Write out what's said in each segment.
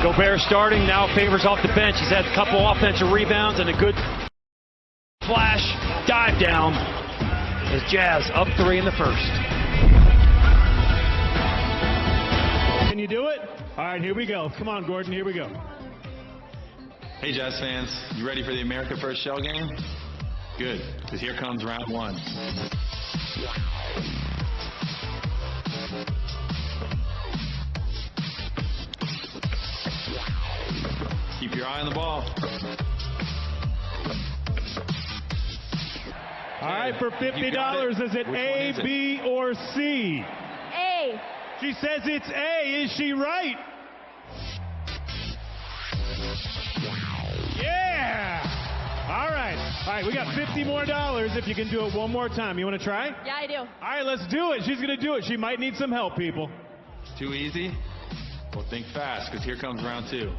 Gobert starting, now Favors off the bench. He's had a couple offensive rebounds and a good flash dive down as Jazz up 3 in the first. Can you do it? All right, here we go. Come on, Gordon, here we go. Hey, Jazz fans, you ready for the America First Shell game? Good, because here comes round 1. Keep your eye on the ball. All right, for $50, is it A, B, or C? A. She says it's A. Is she right? Yeah! All right, we got $50 more if you can do it one more time. You want to try? Yeah, I do. All right, let's do it. She's going to do it. She might need some help, people. Too easy? Well, think fast, because here comes round 2.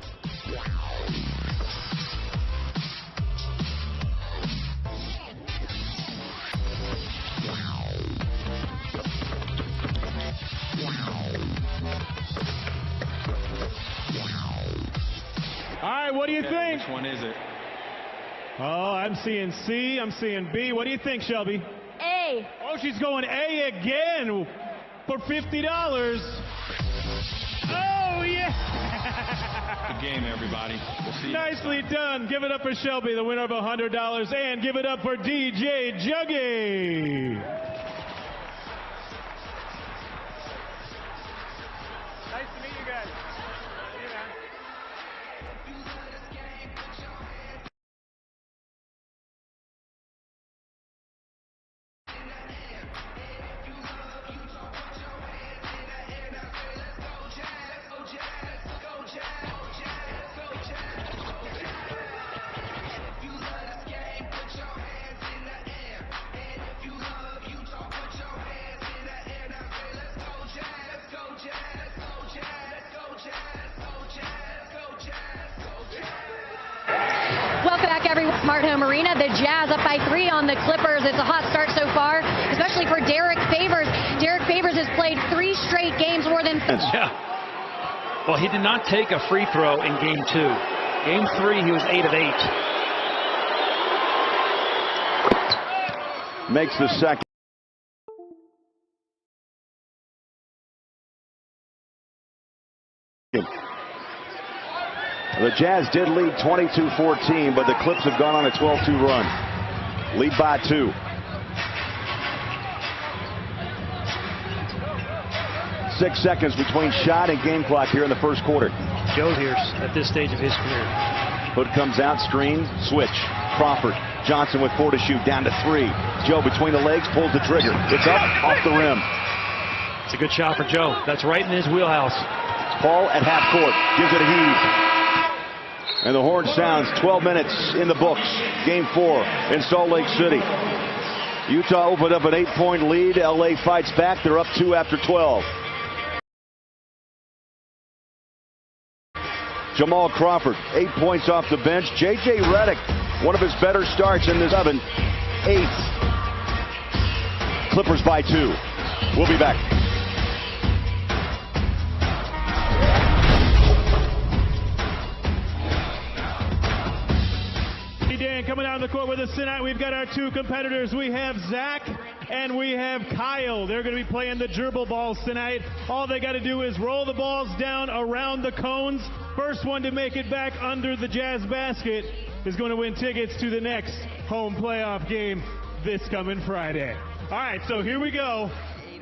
All right, what do you think? Which one is it? Oh, I'm seeing C. I'm seeing B. What do you think, Shelby? A. Oh, she's going A again for $50. Oh, yeah! Good game, everybody. We'll see you. Nicely done. Give it up for Shelby, the winner of $100, and give it up for DJ Juggy. Nice to meet you guys. See you, man. Welcome back, everyone. Smart Home Arena. The Jazz up by 3 on the Clippers. It's a hot start so far, especially for Derek Favors. Derek Favors has played 3 straight games more than... Yeah. Well, he did not take a free throw in game 2. Game 3, he was 8 of 8. Makes the second. The Jazz did lead 22-14, but the Clips have gone on a 12-2 run. Lead by 2. 6 seconds between shot and game clock here in the first quarter. Joe here at this stage of his career. Hood comes out, screen, switch. Crawford, Johnson with 4 to shoot, down to 3. Joe between the legs, pulls the trigger. It's up, off the rim. It's a good shot for Joe. That's right in his wheelhouse. Paul at half court, gives it a heave. And the horn sounds. 12 minutes in the books. Game 4 in Salt Lake City. Utah opened up an 8-point lead. LA fights back. They're up 2 after 12. Jamal Crawford, 8 points off the bench. J.J. Redick, one of his better starts in this 7. 8th. Clippers by 2. We'll be back. Dan coming out on the court with us tonight. We've got our 2 competitors. We have Zach and we have Kyle. They're going to be playing the gerbil balls tonight. All they got to do is roll the balls down around the cones. First one to make it back under the Jazz basket is going to win tickets to the next home playoff game this coming Friday. All right, so here we go.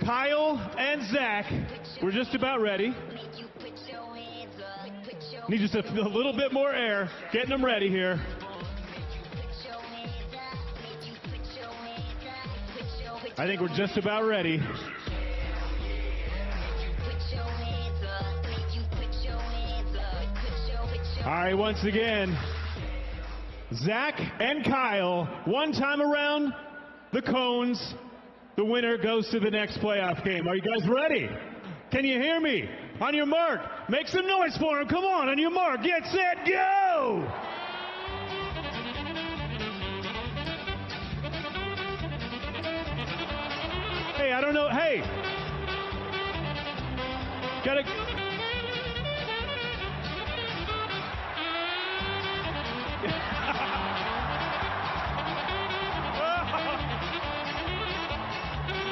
Kyle and Zach, we're just about ready. Need just a little bit more air. Getting them ready here. I think we're just about ready. All right, once again, Zach and Kyle, one time around the cones. The winner goes to the next playoff game. Are you guys ready? Can you hear me? On your mark, make some noise for them. Come on, on your mark, get set, go! Hey, I don't know. Hey,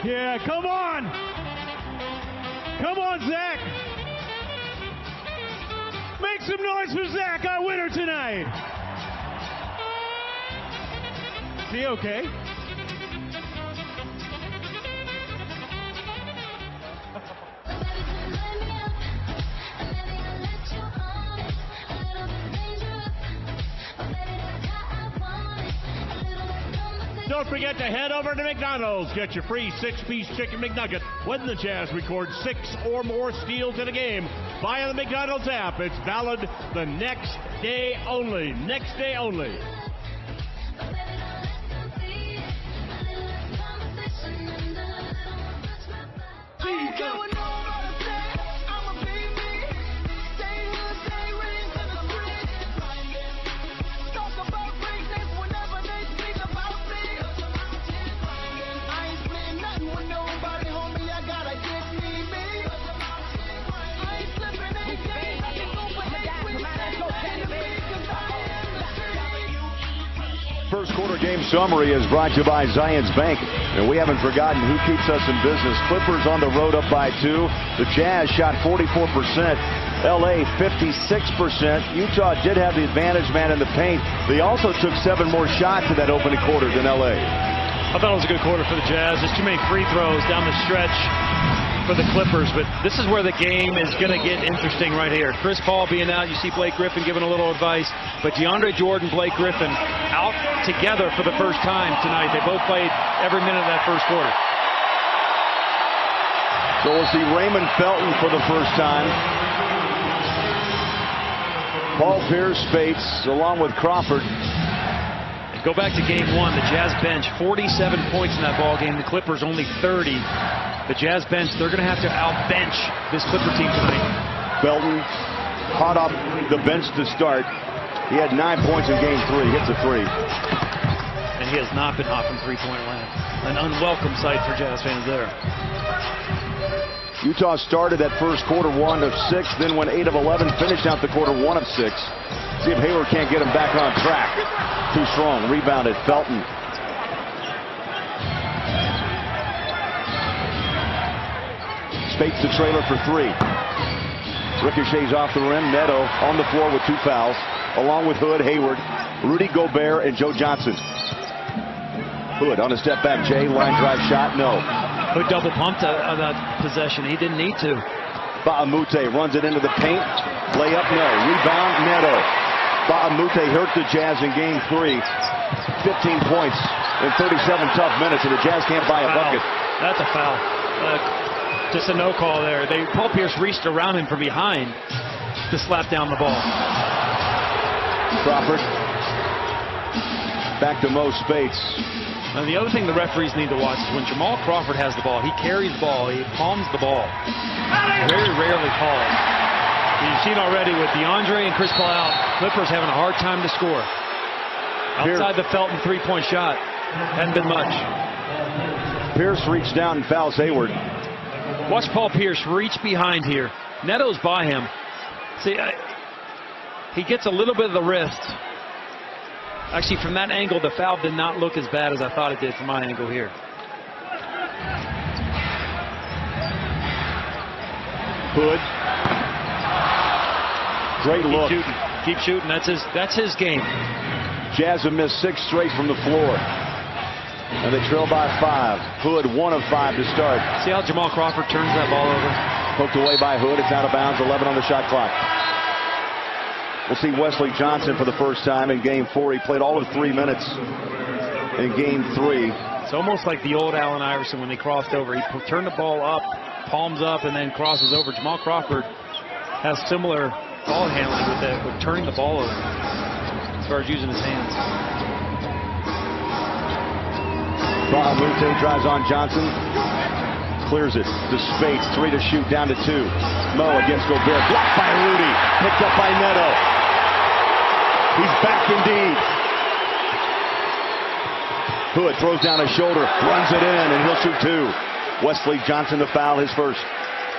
Yeah, come on. Come on, Zach. Make some noise for Zach, our winner tonight. Is he okay? Don't forget to head over to McDonald's. Get your free 6-piece chicken McNugget when the Jazz record 6 or more steals in a game via the McDonald's app. It's valid the next day only. Next day only. First quarter game summary is brought to you by Zions Bank. And we haven't forgotten who keeps us in business. Clippers on the road up by 2. The Jazz shot 44%. LA 56%. Utah did have the advantage man in the paint. They also took 7 more shots in that opening quarter than LA. I thought it was a good quarter for the Jazz. There's too many free throws down the stretch for the Clippers, but this is where the game is going to get interesting right here. Chris Paul being out, you see Blake Griffin giving a little advice, but DeAndre Jordan, Blake Griffin out together for the first time tonight. They both played every minute of that first quarter. So we'll see Raymond Felton for the first time. Paul Pierce, Spates, along with Crawford. Go back to game 1. The Jazz bench 47 points in that ball game. The Clippers only 30. The Jazz bench, they're going to have to out-bench this Clipper team tonight. Felton hot off the bench to start. He had 9 points in game 3. Hits a 3. And he has not been hot from three-point land. An unwelcome sight for Jazz fans there. Utah started that first quarter 1 of 6, then went 8 of 11, finished out the quarter 1 of 6. See if Hayward can't get him back on track. Too strong. Rebounded. Felton. Spates the trailer for 3. Ricochets off the rim. Neto on the floor with 2 fouls, along with Hood, Hayward, Rudy Gobert, and Joe Johnson. Hood on a step back. Jay, line drive shot. No. Hood double pumped on that possession. He didn't need to. Baamute runs it into the paint. Layup, no. Rebound, Neto. Baamute hurt the Jazz in game 3. 15 points in 37 tough minutes, and the Jazz can't buy a bucket. That's a foul. Just a no call there. Paul Pierce reached around him from behind to slap down the ball. Crawford. Back to Mo Spates. And the other thing the referees need to watch is when Jamal Crawford has the ball, he carries the ball, he palms the ball. Very rarely calls. You've seen already with DeAndre and Chris Paul out, Clippers having a hard time to score. Outside the Felton three-point shot, hadn't been much. Pierce reached down and fouls Hayward. Watch Paul Pierce reach behind here. Neto's by him. See, he gets a little bit of the wrist. Actually, from that angle, the foul did not look as bad as I thought it did from my angle here. Hood. Great look. Keep shooting. That's his game. Jazz have missed 6 straight from the floor. And they trail by 5. Hood 1 of 5 to start. See how Jamal Crawford turns that ball over? Poked away by Hood. It's out of bounds. 11 on the shot clock. We'll see Wesley Johnson for the first time in game 4. He played all of 3 minutes in game 3. It's almost like the old Allen Iverson when they crossed over. He turned the ball up, palms up, and then crosses over. Jamal Crawford has similar ball handling with turning the ball over as far as using his hands. Baamute drives on Johnson. Clears it to Spates. 3 to shoot, down to 2. Mo against Gobert. Blocked by Rudy. Picked up by Neto. He's back indeed. Hood throws down his shoulder, runs it in, and he'll shoot 2. Wesley Johnson to foul, his first.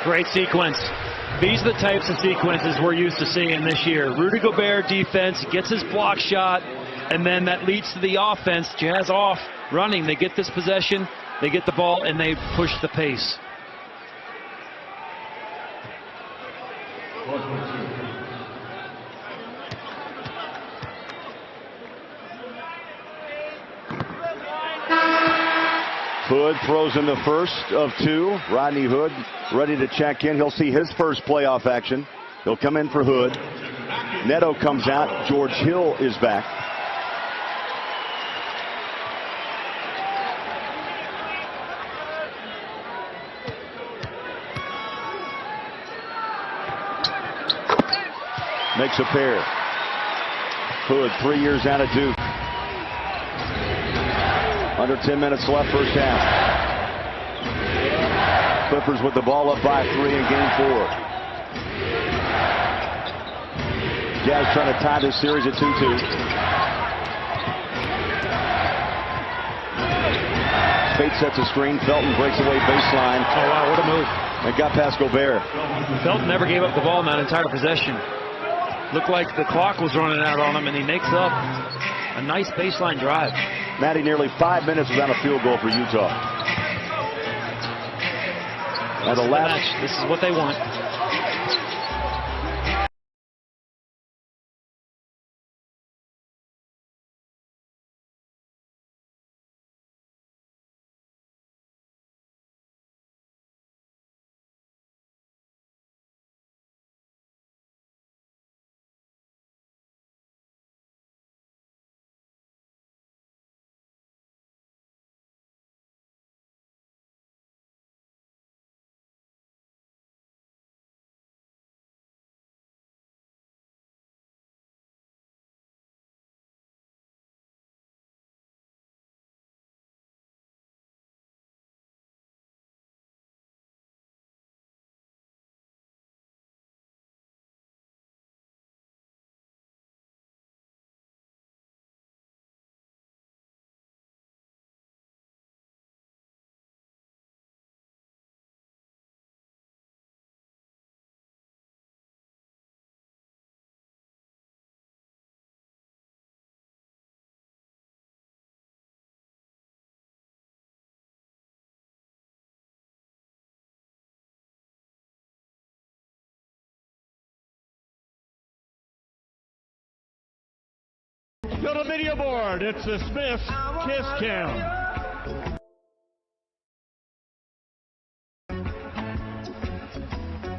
Great sequence. These are the types of sequences we're used to seeing this year. Rudy Gobert defense, gets his block shot, and then that leads to the offense. Jazz off, running. They get this possession. They get the ball and they push the pace. Hood throws in the first of two. Rodney Hood ready to check in. He'll see his first playoff action. He'll come in for Hood. Neto comes out. George Hill is back. Makes a pair. Hood, 3 years out of Duke. Under 10 minutes left, first half. Clippers with the ball up by 3 in game 4. Jazz trying to tie this series at 2-2. Spate sets a screen. Felton breaks away baseline. Oh, wow, what a move. And got past Gobert. Felton never gave up the ball in that entire possession. Looked like the clock was running out on him, and he makes up a nice baseline drive. Matty, nearly 5 minutes without a field goal for Utah. Now the last. This is what they want. Go to video board. It's the Smiths Kiss Cam.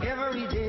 Every day